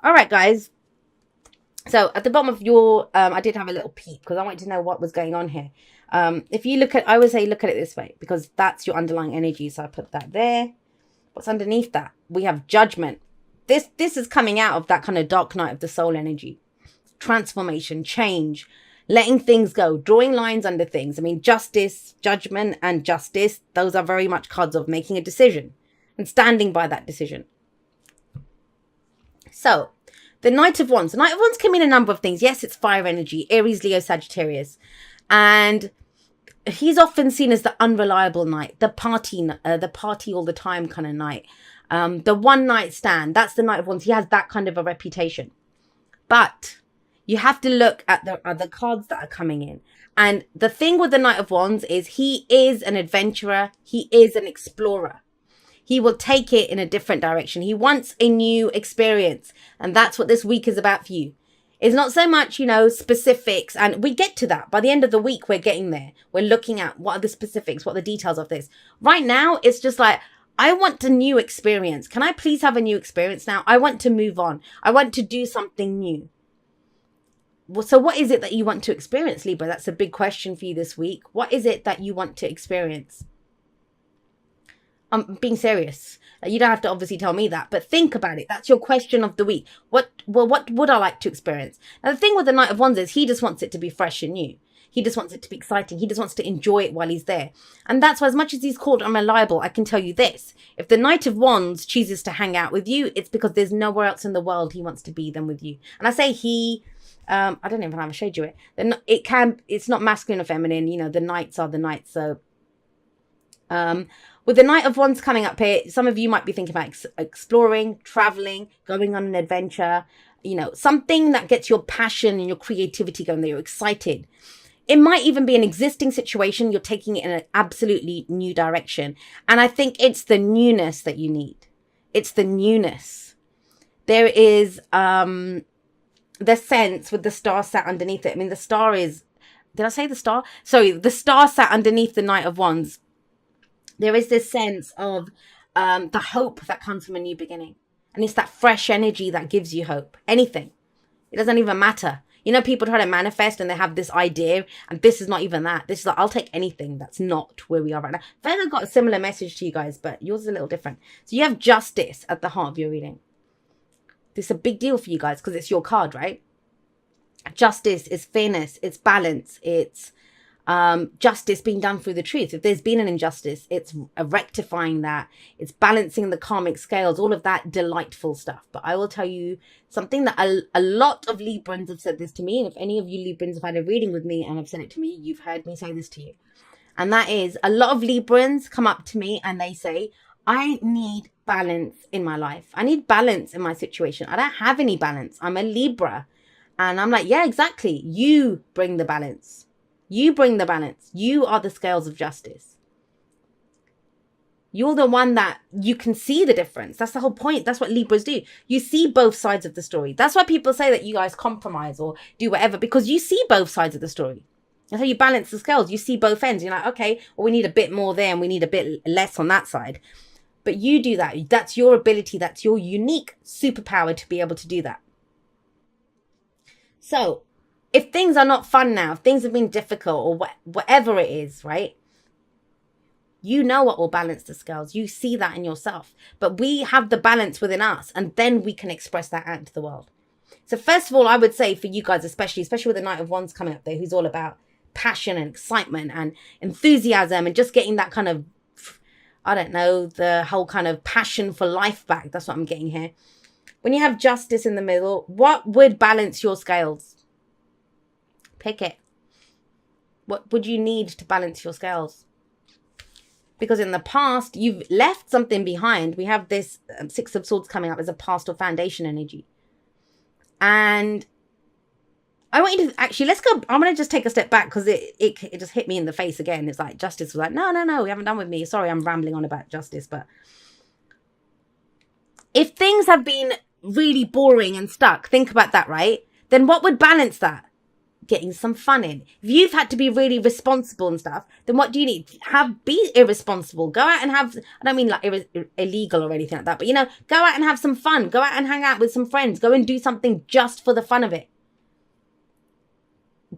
All right, guys. So at the bottom of your, I did have a little peek because I wanted to know what was going on here. If you look at, I would say look at it this way because that's your underlying energy. So I put that there. What's underneath that? We have judgment. This is coming out of that kind of dark night of the soul energy. Transformation, change, letting things go, drawing lines under things. I mean, justice, judgment, and justice, those are very much cards of making a decision and standing by that decision. So, the Knight of Wands. The Knight of Wands can mean a number of things. Yes, it's fire energy, Aries, Leo, Sagittarius. And he's often seen as the unreliable knight, the party all the time kind of knight. The one night stand. That's the Knight of Wands. He has that kind of a reputation. But you have to look at the other cards that are coming in. And the thing with the Knight of Wands is he is an adventurer. He is an explorer. He will take it in a different direction. He wants a new experience. And that's what this week is about for you. It's not so much, specifics. And we get to that. By the end of the week, we're getting there. We're looking at what are the specifics, what are the details of this. Right now, it's just like, I want a new experience. Can I please have a new experience now? I want to move on. I want to do something new. Well, so what is it that you want to experience, Libra? That's a big question for you this week. What is it that you want to experience? I'm being serious. You don't have to obviously tell me that, but think about it. That's your question of the week. What would I like to experience? Now, the thing with the Knight of Wands is he just wants it to be fresh and new. He just wants it to be exciting. He just wants to enjoy it while he's there. And that's why, as much as he's called unreliable, I can tell you this. If the Knight of Wands chooses to hang out with you, it's because there's nowhere else in the world he wants to be than with you. And I say he, I don't even have a shade you it. It's not masculine or feminine. The knights are the knights. So, with the Knight of Wands coming up here, some of you might be thinking about exploring, traveling, going on an adventure, something that gets your passion and your creativity going, that you're excited. It might even be an existing situation. You're taking it in an absolutely new direction. And I think it's the newness that you need. It's the newness. There is the sense with the star sat underneath it. I mean, the star is, did I say the star? Sorry, the star sat underneath the Knight of Wands. There is this sense of the hope that comes from a new beginning. And it's that fresh energy that gives you hope. Anything. It doesn't even matter. People try to manifest and they have this idea, and this is not even that. This is like, I'll take anything that's not where we are right now. I've got a similar message to you guys, but yours is a little different. So you have justice at the heart of your reading. This is a big deal for you guys because it's your card, right? Justice is fairness, it's balance, it's justice being done through the truth. If there's been an injustice, it's rectifying that, it's balancing the karmic scales, all of that delightful stuff. But I will tell you something that a lot of Librans have said this to me, and if any of you Librans have had a reading with me and have said it to me, you've heard me say this to you. And that is, a lot of Librans come up to me and they say, I need balance in my life. I need balance in my situation. I don't have any balance. I'm a Libra. And I'm like, yeah, exactly. You bring the balance. You bring the balance. You are the scales of justice. You're the one that you can see the difference. That's the whole point. That's what Libras do. You see both sides of the story. That's why people say that you guys compromise or do whatever, because you see both sides of the story. That's how you balance the scales. You see both ends. You're like, okay, well, we need a bit more there and we need a bit less on that side. But you do that. That's your ability. That's your unique superpower to be able to do that. So, if things are not fun now, if things have been difficult or whatever it is, right? You know what will balance the scales. You see that in yourself. But we have the balance within us, and then we can express that out into the world. So first of all, I would say for you guys, especially with the Knight of Wands coming up there, who's all about passion and excitement and enthusiasm and just getting that kind of, I don't know, the whole kind of passion for life back. That's what I'm getting here. When you have justice in the middle, what would balance your scales? Pick it. What would you need to balance your scales? Because in the past, you've left something behind. We have this Six of Swords coming up as a past or foundation energy. And I want you to actually, let's go. I'm going to just take a step back because it just hit me in the face again. It's like justice was like, no, we haven't done with me. Sorry, I'm rambling on about justice. But if things have been really boring and stuck, think about that, right? Then what would balance that? getting some fun in. If you've had to be really responsible and stuff, then what do you need? Be irresponsible. Go out and have, I don't mean like illegal or anything like that, but go out and have some fun. Go out and hang out with some friends. Go and do something just for the fun of it.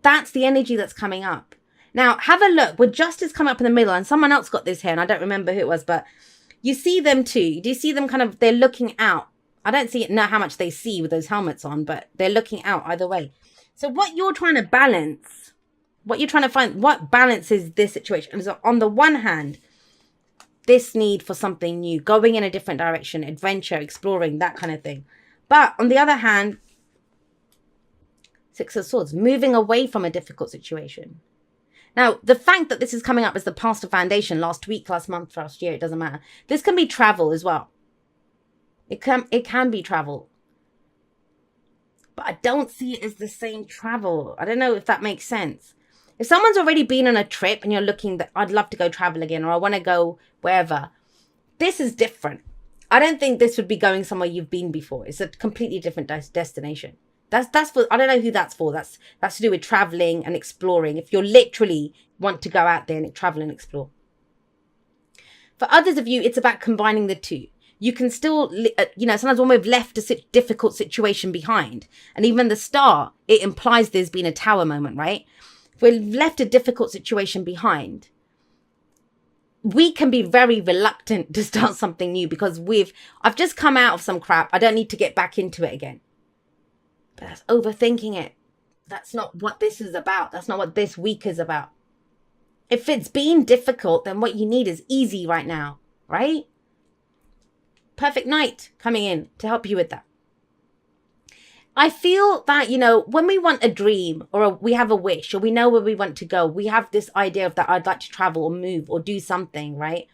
That's the energy that's coming up. Now, have a look. With Justice coming up in the middle, and someone else got this here, and I don't remember who it was, but you see them too. Do you see them kind of, they're looking out. I don't know how much they see with those helmets on, but they're looking out either way. So what you're trying to balance, what you're trying to find, what balances this situation is, on the one hand, this need for something new, going in a different direction, adventure, exploring, that kind of thing. But on the other hand, Six of Swords, moving away from a difficult situation. Now, the fact that this is coming up as the past of foundation last week, last month, last year, it doesn't matter. This can be travel as well. It can be travel. But I don't see it as the same travel. I don't know if that makes sense. If someone's already been on a trip and you're looking that I'd love to go travel again, or I want to go wherever, this is different. I don't think this would be going somewhere you've been before. It's a completely different destination. That's for, I don't know who that's for. That's to do with traveling and exploring. If you literally want to go out there and travel and explore. For others of you, it's about combining the two. You can still, sometimes when we've left a difficult situation behind, and even the star, it implies there's been a tower moment, right? If we've left a difficult situation behind, we can be very reluctant to start something new because I've just come out of some crap. I don't need to get back into it again. But that's overthinking it. That's not what this is about. That's not what this week is about. If it's been difficult, then what you need is easy right now, right? Perfect Knight coming in to help you with that. I feel that, when we want a dream or we have a wish or we know where we want to go, we have this idea of that I'd like to travel or move or do something, right?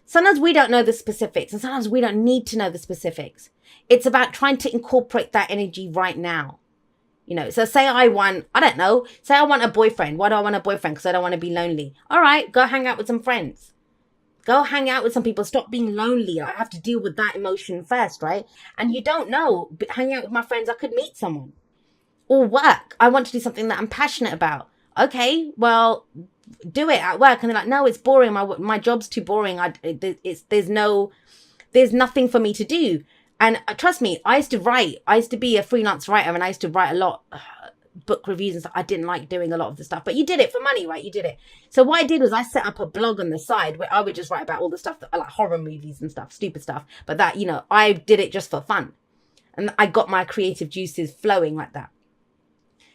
Sometimes we don't know the specifics and sometimes we don't need to know the specifics. It's about trying to incorporate that energy right now. So say I want a boyfriend. Why do I want a boyfriend? Because I don't want to be lonely. All right, go hang out with some friends. Go hang out with some people. Stop being lonely. I have to deal with that emotion first, right? And you don't know. Hanging out with my friends, I could meet someone. Or work. I want to do something that I'm passionate about. Okay, well, do it at work. And they're like, no, it's boring. My job's too boring. There's nothing for me to do. And trust me, I used to write. I used to be a freelance writer and I used to write a lot. Book reviews and stuff. I didn't like doing a lot of the stuff, but you did it for money, right? You did it. So what I did was I set up a blog on the side where I would just write about all the stuff that like horror movies and stuff, stupid stuff. But that, I did it just for fun. And I got my creative juices flowing like that.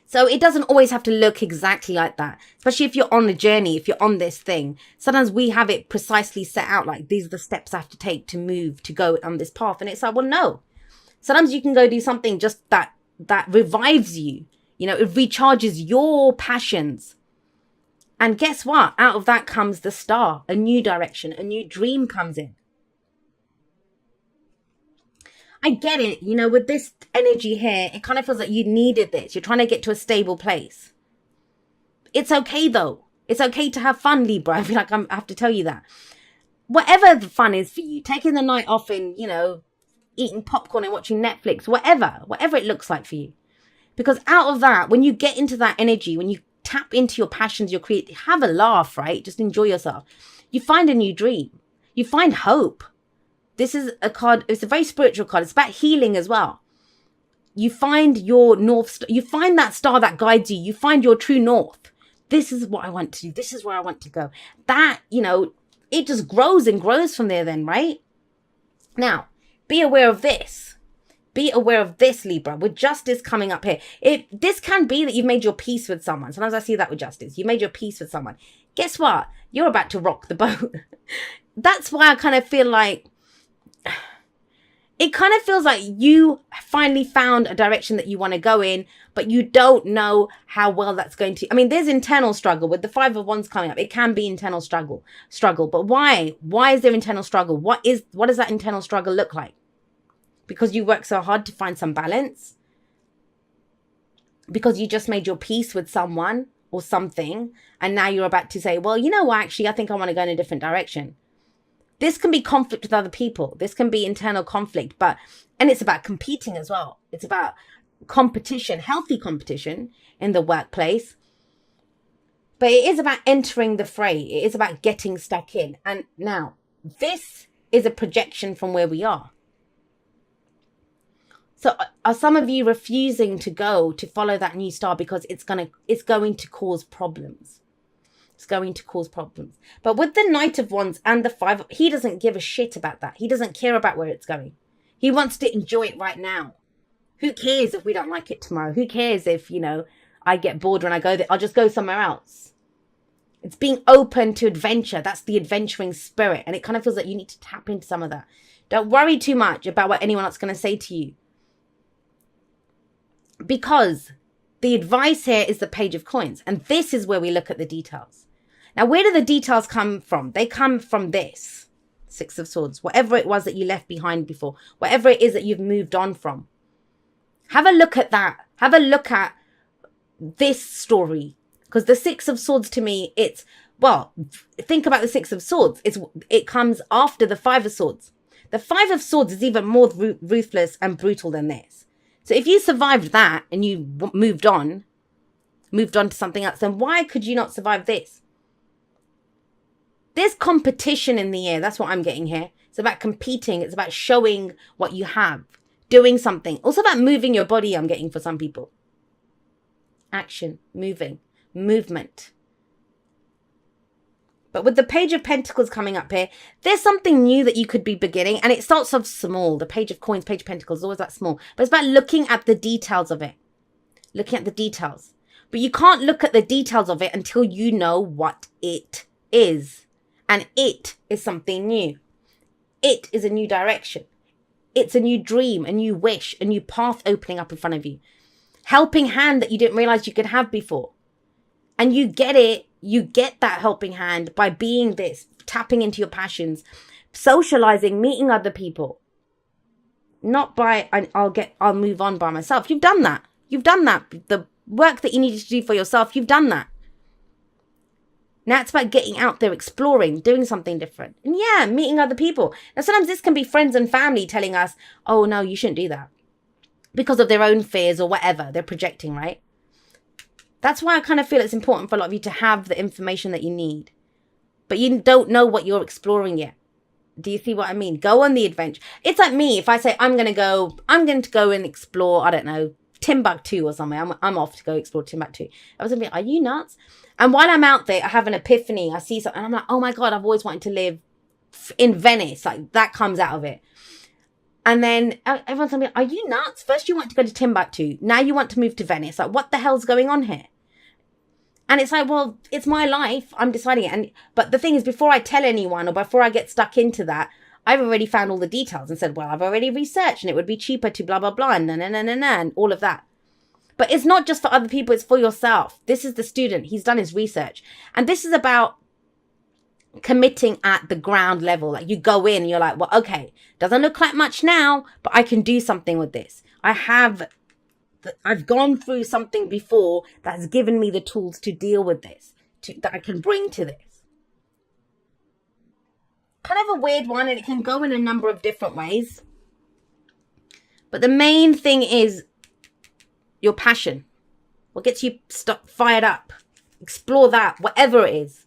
So it doesn't always have to look exactly like that, especially if you're on a journey, if you're on this thing. Sometimes we have it precisely set out like these are the steps I have to take to move, to go on this path. And it's like, well, no. Sometimes you can go do something just that revives you. It recharges your passions. And guess what? Out of that comes the star, a new direction, a new dream comes in. I get it. With this energy here, it kind of feels like you needed this. You're trying to get to a stable place. It's okay, though. It's okay to have fun, Libra. I feel like I have to tell you that. Whatever the fun is for you, taking the night off and, eating popcorn and watching Netflix, whatever it looks like for you. Because out of that, when you get into that energy, when you tap into your passions, your creative, have a laugh, right? Just enjoy yourself. You find a new dream. You find hope. This is a card. It's a very spiritual card. It's about healing as well. You find your north star. You find that star that guides you. You find your true north. This is what I want to do. This is where I want to go. That, it just grows and grows from there then, right? Now, be aware of this. Be aware of this, Libra, with Justice coming up here. This can be that you've made your peace with someone. Sometimes I see that with Justice. You made your peace with someone. Guess what? You're about to rock the boat. That's why I kind of feel like it kind of feels like you finally found a direction that you want to go in, but you don't know how well that's going to. I mean, there's internal struggle with the Five of Wands coming up. It can be internal struggle, but why? Why is there internal struggle? What does that internal struggle look like? Because you work so hard to find some balance? Because you just made your peace with someone or something, and now you're about to say, well, you know what, actually, I think I want to go in a different direction. This can be conflict with other people. This can be internal conflict, and it's about competing as well. It's about competition, healthy competition in the workplace. But it is about entering the fray. It is about getting stuck in. And now, this is a projection from where we are. So are some of you refusing to go to follow that new star because it's going to cause problems? It's going to cause problems. But with the Knight of Wands and the Five, he doesn't give a shit about that. He doesn't care about where it's going. He wants to enjoy it right now. Who cares if we don't like it tomorrow? Who cares if, I get bored when I go there? I'll just go somewhere else. It's being open to adventure. That's the adventuring spirit. And it kind of feels like you need to tap into some of that. Don't worry too much about what anyone else is going to say to you. Because the advice here is the Page of Coins. And this is where we look at the details. Now, where do the details come from? They come from this. Six of Swords. Whatever it was that you left behind before. Whatever it is that you've moved on from. Have a look at that. Have a look at this story. Because the Six of Swords to me, think about the Six of Swords. It comes after the Five of Swords. The Five of Swords is even more ruthless and brutal than this. So if you survived that and you moved on to something else, then why could you not survive this? There's competition in the air. That's what I'm getting here. It's about competing. It's about showing what you have. Doing something. Also about moving your body, I'm getting for some people. Action. Moving. Movement. But with the Page of Pentacles coming up here, there's something new that you could be beginning. And it starts off small. The Page of Coins, Page of Pentacles is always that small. But it's about looking at the details of it. Looking at the details. But you can't look at the details of it until you know what it is. And it is something new. It is a new direction. It's a new dream, a new wish, a new path opening up in front of you. Helping hand that you didn't realize you could have before. And you get it. You get that helping hand by being this, tapping into your passions, socializing, meeting other people. Not by, I'll move on by myself. You've done that. You've done that. The work that you needed to do for yourself, you've done that. Now it's about getting out there, exploring, doing something different. And yeah, meeting other people. Now sometimes this can be friends and family telling us, oh no, you shouldn't do that. Because of their own fears or whatever they're projecting, right? That's why I kind of feel it's important for a lot of you to have the information that you need. But you don't know what you're exploring yet. Do you see what I mean? Go on the adventure. It's like me. If I say I'm going to go and explore, I don't know, Timbuktu or something. I'm off to go explore Timbuktu. I was going to be, are you nuts? And while I'm out there, I have an epiphany. I see something and I'm like, oh my God, I've always wanted to live in Venice. Like that comes out of it. And then everyone's telling me, are you nuts? First you want to go to Timbuktu. Now you want to move to Venice. Like what the hell's going on here? And it's like, well, it's my life. I'm deciding it. But the thing is, before I tell anyone or before I get stuck into that, I've already found all the details and said, well, I've already researched and it would be cheaper to blah, blah, blah, and all of that. But it's not just for other people. It's for yourself. This is the student. He's done his research. And this is about committing at the ground level. Like you go in and you're like, well, okay, doesn't look like much now, but I can do something with this. I've gone through something before that has given me the tools to deal with this, that I can bring to this. Kind of a weird one, and it can go in a number of different ways. But the main thing is your passion. What gets you fired up? Explore that, whatever it is.